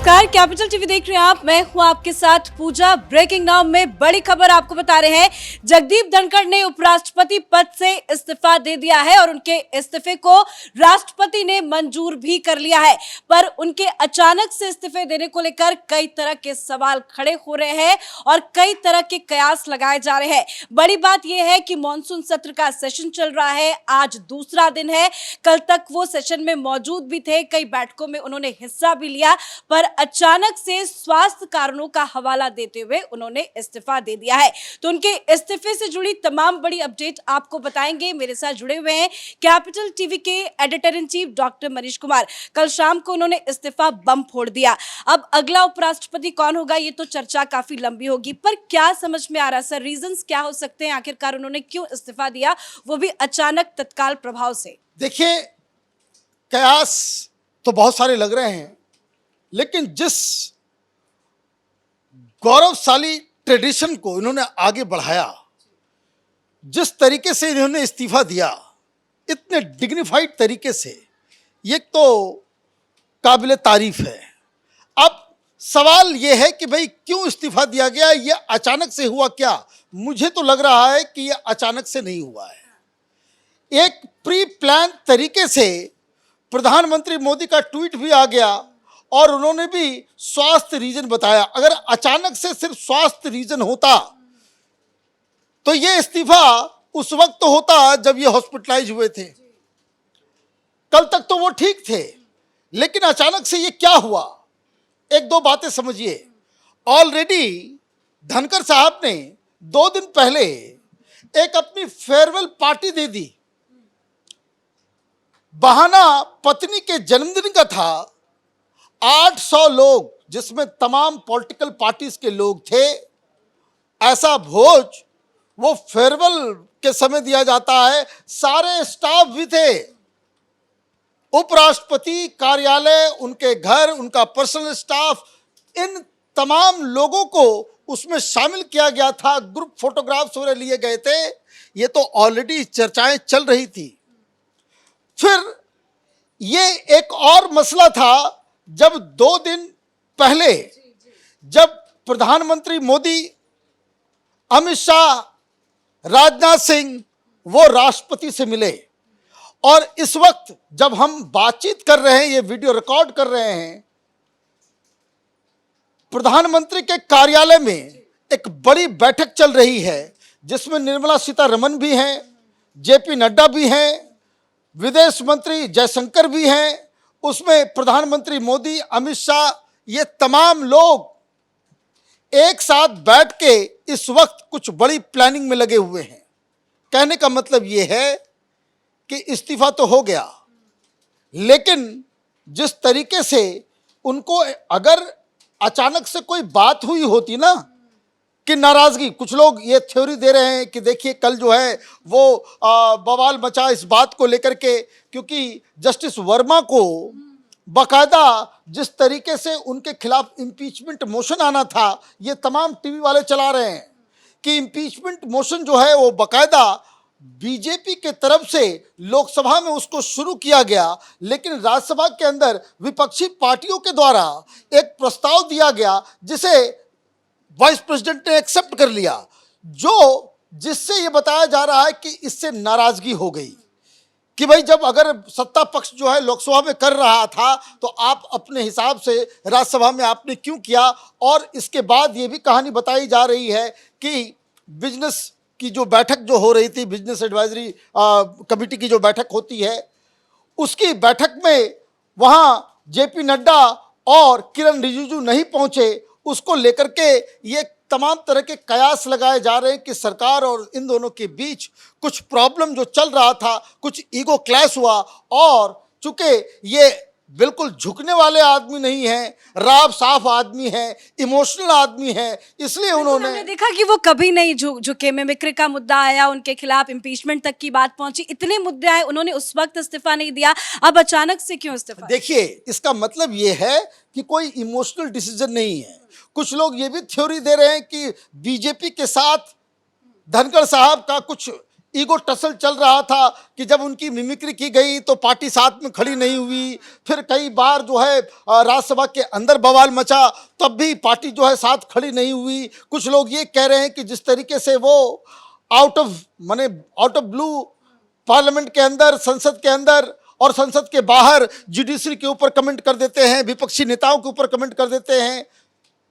नमस्कार, capital TV देख रहे हैं आप। मैं हूं आपके साथ पूजा। ब्रेकिंग नाउ में बड़ी खबर आपको बता रहे हैं। जगदीप धनखड़ ने उपराष्ट्रपति पद से इस्तीफा दे दिया है और उनके इस्तीफे को राष्ट्रपति ने मंजूर भी कर लिया है। पर उनके अचानक से इस्तीफे देने को लेकर कई तरह के सवाल खड़े हो रहे हैं और कई तरह के कयास लगाए जा रहे हैं। बड़ी बात यह है कि मॉनसून सत्र का सेशन चल रहा है, आज दूसरा दिन है। कल तक वो सेशन में मौजूद भी थे, कई बैठकों में उन्होंने हिस्सा भी लिया, पर अचानक से स्वास्थ्य कारणों का हवाला देते हुए उन्होंने इस्तीफा दे दिया है। तो उनके इस्तीफे से जुड़ी तमाम बड़ी अपडेट आपको बताएंगे। मेरे साथ जुड़े हुए हैं कैपिटल टीवी के editor in chief doctor Manish Kumar. कल शाम को उन्होंने इस्तीफा बम फोड़ दिया। अब अगला उपराष्ट्रपति कौन होगा, ये तो चर्चा काफी लंबी होगी, पर क्या समझ में आ रहा है सर, रीजंस क्या हो सकते हैं, आखिरकार उन्होंने क्यों इस्तीफा दिया, वो भी अचानक तत्काल प्रभाव से? देखिए, कयास तो बहुत सारे लग रहे हैं, लेकिन जिस गौरवशाली ट्रेडिशन को इन्होंने आगे बढ़ाया, जिस तरीके से इन्होंने इस्तीफा दिया, इतने डिग्निफाइड तरीके से, ये तो काबिले तारीफ है। अब सवाल ये है कि भाई क्यों इस्तीफा दिया गया, ये अचानक से हुआ क्या? मुझे तो लग रहा है कि ये अचानक से नहीं हुआ है। एक प्री प्लान तरीके से प्रधानमंत्री मोदी का ट्वीट भी आ गया और उन्होंने भी स्वास्थ्य रीजन बताया। अगर अचानक से सिर्फ स्वास्थ्य रीजन होता तो ये इस्तीफा उस वक्त तो होता जब ये हॉस्पिटलाइज हुए थे। कल तक तो वो ठीक थे, लेकिन अचानक से ये क्या हुआ? एक दो बातें समझिए। ऑलरेडी धनखड़ साहब ने 2 दिन पहले एक अपनी फेयरवेल पार्टी दे दी। बहाना पत्नी के जन्मदिन का था। 800 लोग, जिसमें तमाम पॉलिटिकल पार्टीज के लोग थे। ऐसा भोज वो फेयरवेल के समय दिया जाता है, सारे स्टाफ भी थे। उपराष्ट्रपति कार्यालय, उनके घर, उनका पर्सनल स्टाफ, इन तमाम लोगों को उसमें शामिल किया गया था। ग्रुप फोटोग्राफ्स वगैरह लिए गए थे। ये तो ऑलरेडी चर्चाएं चल रही थी। फिर ये एक और मसला था, जब 2 दिन पहले जब प्रधानमंत्री मोदी, अमित शाह, राजनाथ सिंह वो राष्ट्रपति से मिले, और इस वक्त जब हम बातचीत कर रहे हैं, ये वीडियो रिकॉर्ड कर रहे हैं, प्रधानमंत्री के कार्यालय में एक बड़ी बैठक चल रही है, जिसमें निर्मला सीतारमण भी हैं, जेपी नड्डा भी हैं, विदेश मंत्री जयशंकर भी हैं। उसमें प्रधानमंत्री मोदी, अमित शाह, ये तमाम लोग एक साथ बैठ के इस वक्त कुछ बड़ी प्लानिंग में लगे हुए हैं। कहने का मतलब ये है कि इस्तीफा तो हो गया, लेकिन जिस तरीके से उनको, अगर अचानक से कोई बात हुई होती ना कि नाराजगी, कुछ लोग ये थ्योरी दे रहे हैं कि देखिए कल जो है वो बवाल मचा इस बात को लेकर के, क्योंकि जस्टिस वर्मा को बाकायदा जिस तरीके से उनके खिलाफ इम्पीचमेंट मोशन आना था, ये तमाम टीवी वाले चला रहे हैं कि इम्पीचमेंट मोशन जो है वो बाकायदा बीजेपी के तरफ से लोकसभा में उसको शुरू किया गया, लेकिन राज्यसभा के अंदर विपक्षी पार्टियों के द्वारा एक प्रस्ताव दिया गया, जिसे वाइस प्रेसिडेंट ने एक्सेप्ट कर लिया, जिससे ये बताया जा रहा है कि इससे नाराजगी हो गई कि भाई जब अगर सत्ता पक्ष जो है लोकसभा में कर रहा था तो आप अपने हिसाब से राज्यसभा में आपने क्यों किया। और इसके बाद ये भी कहानी बताई जा रही है कि बिजनेस की जो बैठक जो हो रही थी, बिजनेस एडवाइजरी कमेटी की जो बैठक होती है, उसकी बैठक में वहाँ जेपी नड्डा और किरण रिजिजू नहीं पहुँचे। उसको लेकर के ये तमाम तरह के कयास लगाए जा रहे हैं कि सरकार और इन दोनों के बीच कुछ प्रॉब्लम जो चल रहा था, कुछ ईगो क्लैश हुआ, और चूंकि ये बिल्कुल झुकने वाले आदमी नहीं है, राव साफ आदमी है, इमोशनल आदमी है, इसलिए उन्होंने देखा कि वो कभी नहीं झुके। मिमिक्री का मुद्दा आया, उनके खिलाफ इम्पीचमेंट तक की बात पहुंची, इतने मुद्दे आए, उन्होंने उस वक्त इस्तीफा नहीं दिया। अब अचानक से क्यों इस्तीफा? देखिए, इसका मतलब ये है कि कोई इमोशनल डिसीजन नहीं है। कुछ लोग ये भी थ्योरी दे रहे हैं कि बीजेपी के साथ धनखड़ साहब का कुछ ईगो टसल चल रहा था कि जब उनकी मिमिक्री की गई तो पार्टी साथ में खड़ी नहीं हुई। फिर कई बार जो है राज्यसभा के अंदर बवाल मचा, तब भी पार्टी जो है साथ खड़ी नहीं हुई। कुछ लोग ये कह रहे हैं कि जिस तरीके से वो आउट ऑफ ब्लू पार्लियामेंट के अंदर, संसद के अंदर और संसद के बाहर जुडिशरी के ऊपर कमेंट कर देते हैं, विपक्षी नेताओं के ऊपर कमेंट कर देते हैं,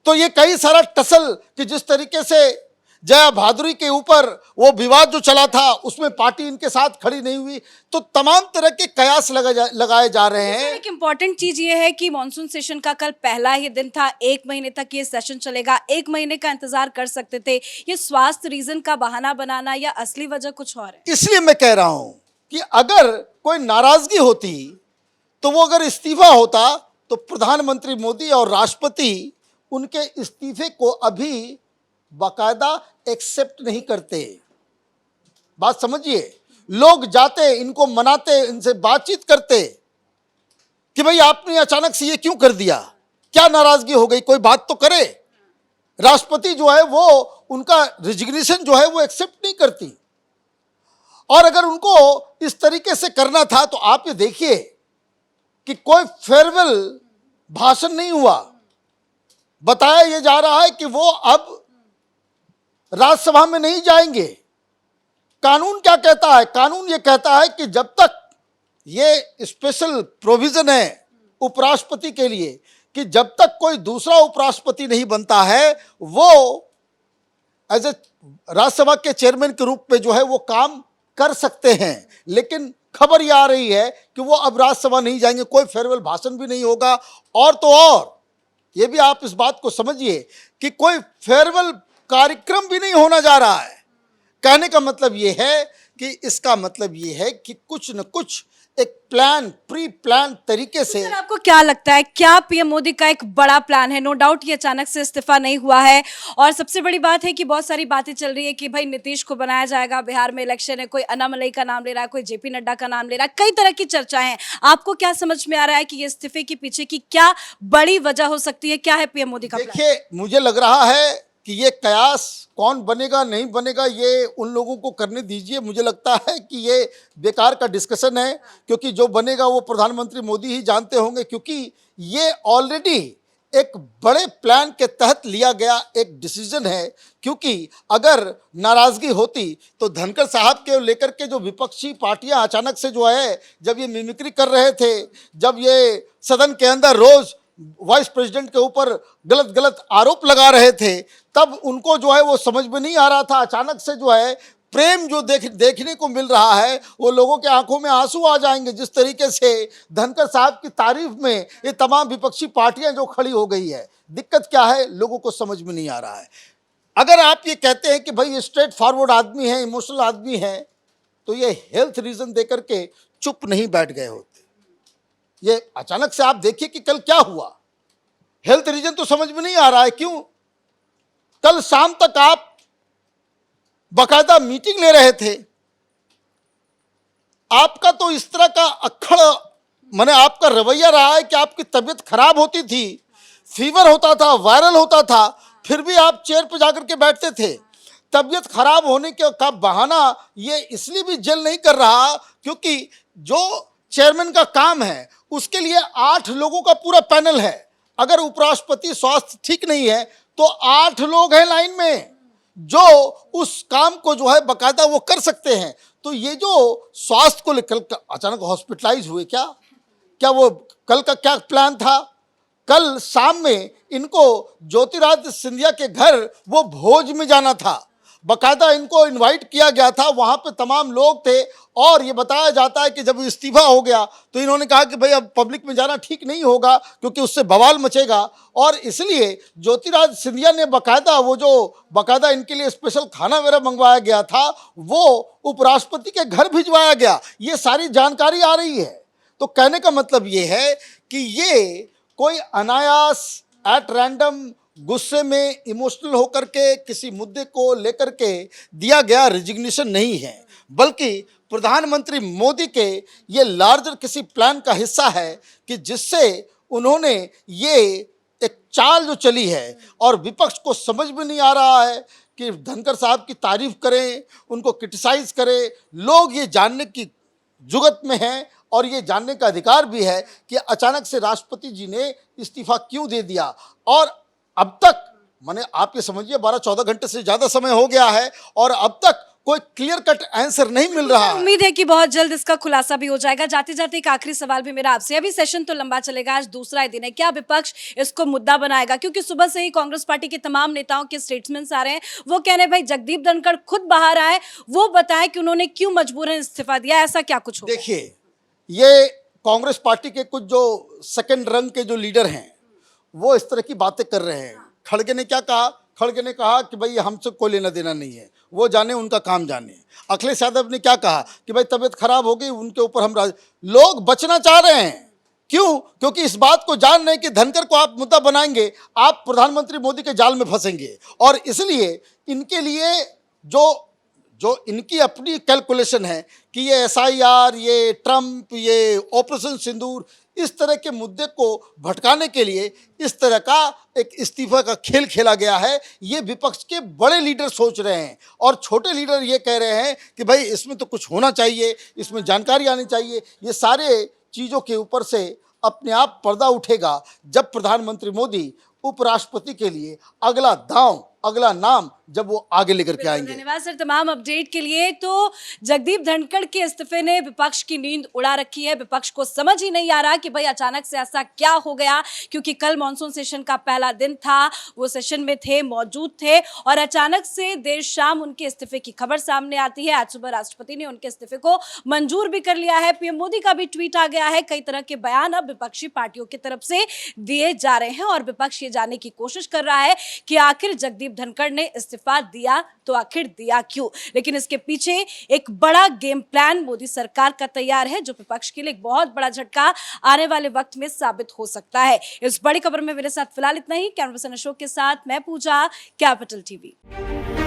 तो ये कई सारा टसल कि जिस तरीके से जया भादुरी के ऊपर वो विवाद जो चला था उसमें पार्टी इनके साथ खड़ी नहीं हुई, तो तमाम तरह के कयास लगाए जा रहे हैं। एक इम्पॉर्टेंट चीज ये है कि मॉनसून सेशन का कल पहला ही दिन था, 1 महीने तक ये सेशन चलेगा, 1 महीने का इंतजार कर सकते थे। ये स्वास्थ्य रीजन का बहाना बनाना या असली वजह कुछ और है? इसलिए मैं कह रहा हूं कि अगर कोई नाराजगी होती तो वो अगर इस्तीफा होता तो प्रधानमंत्री मोदी और राष्ट्रपति उनके इस्तीफे को अभी बाकायदा एक्सेप्ट नहीं करते। बात समझिए, लोग जाते, इनको मनाते, इनसे बातचीत करते कि भाई आपने अचानक से ये क्यों कर दिया, क्या नाराजगी हो गई, कोई बात तो करे। राष्ट्रपति जो है वो उनका रिजिग्नेशन जो है वो एक्सेप्ट नहीं करती। और अगर उनको इस तरीके से करना था तो आप ये देखिए कि कोई फेयरवेल भाषण नहीं हुआ। बताया ये जा रहा है कि वो अब राज्यसभा में नहीं जाएंगे। कानून क्या कहता है? कानून ये कहता है कि जब तक ये स्पेशल प्रोविजन है उपराष्ट्रपति के लिए कि जब तक कोई दूसरा उपराष्ट्रपति नहीं बनता है वो एज ए राज्यसभा के चेयरमैन के रूप में जो है वो काम कर सकते हैं। लेकिन खबर ये आ रही है कि वो अब राज्यसभा नहीं जाएंगे, कोई फेयरवेल भाषण भी नहीं होगा। और तो और ये भी आप इस बात को समझिए कि कोई फेयरवेल कार्यक्रम भी नहीं होना जा रहा है। कहने का मतलब ये है कि इसका मतलब ये है कि कुछ न कुछ एक प्री प्लान तरीके से। सर, आपको क्या लगता है, क्या पीएम मोदी का एक बड़ा प्लान है? नो डाउट ये अचानक से इस्तीफा नहीं हुआ है और सबसे बड़ी बात है कि बहुत सारी बातें चल रही है कि भाई नीतीश को बनाया जाएगा, बिहार में इलेक्शन है, कोई अन्नामलई का नाम ले रहा है, कोई जेपी नड्डा का नाम ले रहा है, कई तरह की चर्चाएं हैं। आपको क्या समझ में आ रहा है कि ये इस्तीफे के पीछे की क्या बड़ी वजह हो सकती है? क्या है पीएम मोदी का प्लान? देखिए, मुझे लग रहा है कि ये कयास कौन बनेगा नहीं बनेगा ये उन लोगों को करने दीजिए। मुझे लगता है कि ये बेकार का डिस्कशन है, क्योंकि जो बनेगा वो प्रधानमंत्री मोदी ही जानते होंगे, क्योंकि ये ऑलरेडी एक बड़े प्लान के तहत लिया गया एक डिसीजन है। क्योंकि अगर नाराजगी होती तो धनखड़ साहब के लेकर के जो विपक्षी पार्टियां अचानक से जो है जब ये मिमिक्री कर रहे थे, जब ये सदन के अंदर रोज वाइस प्रेसिडेंट के ऊपर गलत गलत आरोप लगा रहे थे, तब उनको जो है वो समझ में नहीं आ रहा था। अचानक से जो है प्रेम जो देखने को मिल रहा है वो लोगों के आंखों में आंसू आ जाएंगे। जिस तरीके से धनखड़ साहब की तारीफ में ये तमाम विपक्षी पार्टियां जो खड़ी हो गई है, दिक्कत क्या है लोगों को समझ में नहीं आ रहा है। अगर आप ये कहते हैं कि भाई ये स्ट्रेट फॉरवर्ड आदमी है, इमोशनल आदमी है, तो ये हेल्थ रीजन देकर के चुप नहीं बैठ गए होते। ये अचानक से आप देखिए कि कल क्या हुआ, हेल्थ रीजन तो समझ में नहीं आ रहा है। क्यों? कल शाम तक आप बकायदा मीटिंग ले रहे थे, आपका तो इस तरह का अक्खड़ माने आपका रवैया रहा है कि आपकी तबीयत खराब होती थी, फीवर होता था, वायरल होता था, फिर भी आप चेयर पर जाकर के बैठते थे। तबीयत खराब होने का बहाना ये इसलिए भी जेल नहीं कर रहा क्योंकि जो चेयरमैन का काम है उसके लिए 8 लोगों का पूरा पैनल है। अगर उपराष्ट्रपति स्वास्थ्य ठीक नहीं है तो 8 लोग हैं लाइन में जो उस काम को जो है बकायदा वो कर सकते हैं। तो ये जो स्वास्थ्य को लेकर अचानक हॉस्पिटलाइज हुए, क्या वो कल का क्या प्लान था? कल शाम में इनको ज्योतिरादित्य सिंधिया के घर वो भोज में जाना था, बकायदा इनको इनवाइट किया गया था, वहां पे तमाम लोग थे। और ये बताया जाता है कि जब इस्तीफा हो गया तो इन्होंने कहा कि भाई अब पब्लिक में जाना ठीक नहीं होगा क्योंकि उससे बवाल मचेगा, और इसलिए ज्योतिरादित्य सिंधिया ने बकायदा इनके लिए स्पेशल खाना वगैरह मंगवाया गया था, वो उपराष्ट्रपति के घर भिजवाया गया। ये सारी जानकारी आ रही है। तो कहने का मतलब ये है कि ये कोई अनायास एट रैंडम गुस्से में इमोशनल होकर के किसी मुद्दे को लेकर के दिया गया रिजिग्नेशन नहीं है, बल्कि प्रधानमंत्री मोदी के ये लार्जर किसी प्लान का हिस्सा है कि जिससे उन्होंने ये एक चाल जो चली है और विपक्ष को समझ में नहीं आ रहा है कि धनखड़ साहब की तारीफ करें, उनको क्रिटिसाइज करें। लोग ये जानने की जुगत में हैं और ये जानने का अधिकार भी है कि अचानक से राष्ट्रपति जी ने इस्तीफा क्यों दे दिया। और अब तक माने आप ये समझिए 12-14 घंटे से ज़्यादा समय हो गया है और अब तक कोई क्लियर कट आंसर नहीं मिल रहा है। उम्मीद है कि बहुत जल्द इसका खुलासा भी हो जाएगा। जाते जाते एक आखिरी सवाल भी मेरा आपसे, अभी सेशन तो लंबा चलेगा, आज दूसरा ही दिन है, क्या विपक्ष इसको मुद्दा बनाएगा? क्योंकि सुबह से ही कांग्रेस पार्टी के तमाम नेताओं के स्टेटमेंट्स आ रहे हैं, वो कह रहे हैं भाई जगदीप धनखड़ खुद बाहर आए, वो बताएं कि उन्होंने क्यों मजबूरन इस्तीफा दिया, ऐसा क्या कुछ हो? देखिए, ये कांग्रेस पार्टी के कुछ जो सेकंड रंग के जो लीडर हैं वो इस तरह की बातें कर रहे हैं। खड़गे ने क्या कहा? खड़गे ने कहा कि भाई हमसे कोई लेना देना नहीं है, वो जाने, उनका काम जाने। अखिलेश यादव ने क्या कहा कि भाई तबीयत खराब हो गई, उनके ऊपर हम लोग बचना चाह रहे हैं। क्यों? क्योंकि इस बात को जान रहे हैं कि धनखड़ को आप मुद्दा बनाएंगे, आप प्रधानमंत्री मोदी के जाल में फंसेंगे। और इसलिए इनके लिए जो जो इनकी अपनी कैलकुलेशन है कि ये SIR, ये ट्रंप, ये ऑपरेशन सिंदूर, इस तरह के मुद्दे को भटकाने के लिए इस तरह का एक इस्तीफा का खेल खेला गया है। ये विपक्ष के बड़े लीडर सोच रहे हैं और छोटे लीडर ये कह रहे हैं कि भाई इसमें तो कुछ होना चाहिए, इसमें जानकारी आनी चाहिए। ये सारे चीज़ों के ऊपर से अपने आप पर्दा उठेगा जब प्रधानमंत्री मोदी उपराष्ट्रपति के लिए अगला दांव, अगला नाम जब वो आगे लेकर के आएंगे। धन्यवाद सर तमाम अपडेट के लिए। तो जगदीप धनखड़ के इस्तीफे ने विपक्ष की नींद उड़ा रखी है। विपक्ष को समझ ही नहीं आ रहा कि भाई अचानक से ऐसा क्या हो गया, क्योंकि कल मॉनसून सेशन का पहला दिन था, वो सेशन में थे, मौजूद थे और अचानक से देर शाम उनके इस्तीफे की खबर सामने आती है। आज सुबह राष्ट्रपति ने उनके इस्तीफे को मंजूर भी कर लिया है। पीएम मोदी का भी ट्वीट आ गया है। कई तरह के बयान अब विपक्षी पार्टियों की तरफ से दिए जा रहे हैं और विपक्ष ये जानने की कोशिश कर रहा है कि आखिर जगदीप धनखड़ ने इस्तीफा दिया तो आखिर दिया क्यों। लेकिन इसके पीछे एक बड़ा गेम प्लान मोदी सरकार का तैयार है, जो विपक्ष के लिए एक बहुत बड़ा झटका आने वाले वक्त में साबित हो सकता है। इस बड़ी खबर में मेरे साथ फिलहाल इतना ही। कैमरा पर्सन अशोक के साथ मैं पूजा, कैपिटल टीवी।